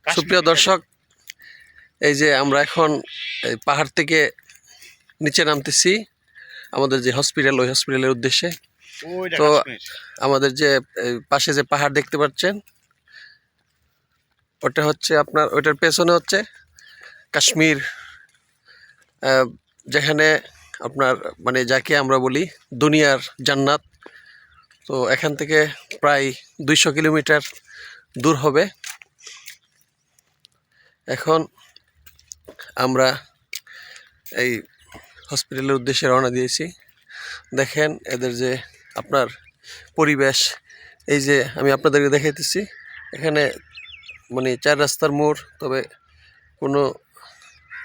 সুপ্রিয় দর্শক, এই যে আমরা এখন এই পাহাড় থেকে নিচে নামতেছি আমাদের যে হসপিটাল, ওই হসপিটালের উদ্দেশ্যে। তো আমাদের যে পাশে যে পাহাড় দেখতে পাচ্ছেন, ওটা হচ্ছে আপনার, ওইটার পেছনে হচ্ছে কাশ্মীর, যেখানে আপনার মানে যাকে আমরা বলি দুনিয়ার জান্নাত। তো এখান থেকে প্রায় 200 কিলোমিটার দূর হবে। এখন আমরা এই হসপিটালের উদ্দেশ্যে রওনা দিয়েছি। দেখেন এদের যে আপনার পরিবেশ, এই যে আমি আপনাদেরকে দেখাইতেছি, এখানে মানে 4 রাস্তার মোড়, তবে কোনো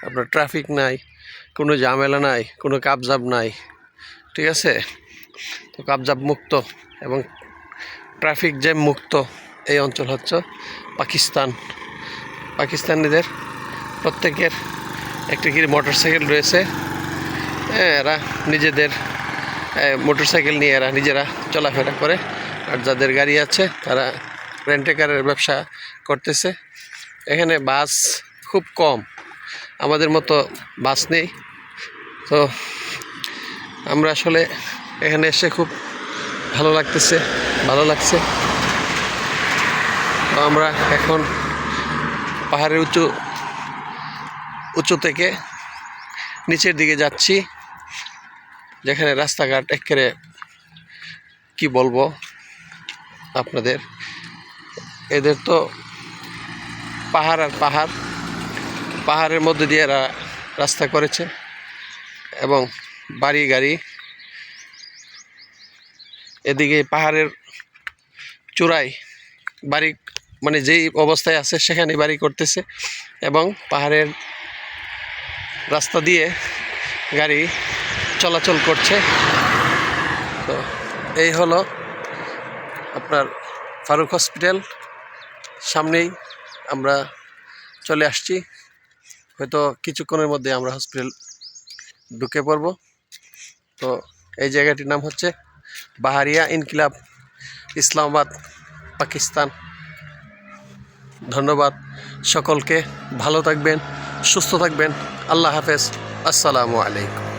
আপনার ট্রাফিক নাই, কোনো ঝামেলা নাই, কোনো কাবজাব নাই, ঠিক আছে। তো কাবজাব মুক্ত এবং ট্রাফিক জ্যাম মুক্ত এই অঞ্চল হচ্ছে পাকিস্তান। পাকিস্তানিদের প্রত্যেকের একটা করে মোটরসাইকেল রয়েছে। এরা নিজেদের মোটরসাইকেল নিয়ে এরা নিজেরা চলাফেরা করে, আর যাদের গাড়ি আছে তারা রেন্টে কারের ব্যবসা করতেছে। এখানে বাস খুব কম, আমাদের মতো বাস নেই। তো আমরা আসলে এখানে এসে খুব ভালো লাগছে। তো আমরা এখন পাহাড়ের উঁচু থেকে নিচের দিকে যাচ্ছি, যেখানে রাস্তাঘাট একেবারে কি বলবো আপনাদের, এদের তো পাহাড় আর পাহাড়, পাহাড়ের মধ্যে দিয়ে এরা রাস্তা করেছে এবং বাড়ি গাড়ি এদিকে পাহাড়ের চূড়ায় বাড়ি, মানে যেই অবস্থায় আছে সেখানে বাড়ি করতেছে এবং পাহাড়ের রাস্তা দিয়ে গাড়ি চলাচল করছে। তো এই হলো আপনার ফারুক হসপিটাল, সামনেই আমরা চলে আসছি। হয়তো কিছুক্ষণের মধ্যে আমরা হসপিটাল ঢুকে পড়ব। তো এই জায়গাটির নাম হচ্ছে বাহারিয়া ইনকিলাব, ইসলামাবাদ, পাকিস্তান। ধন্যবাদ সকলকে, ভালো থাকবেন, সুস্থ থাকবেন। আল্লাহ হাফেজ, আসসালামু আলাইকুম।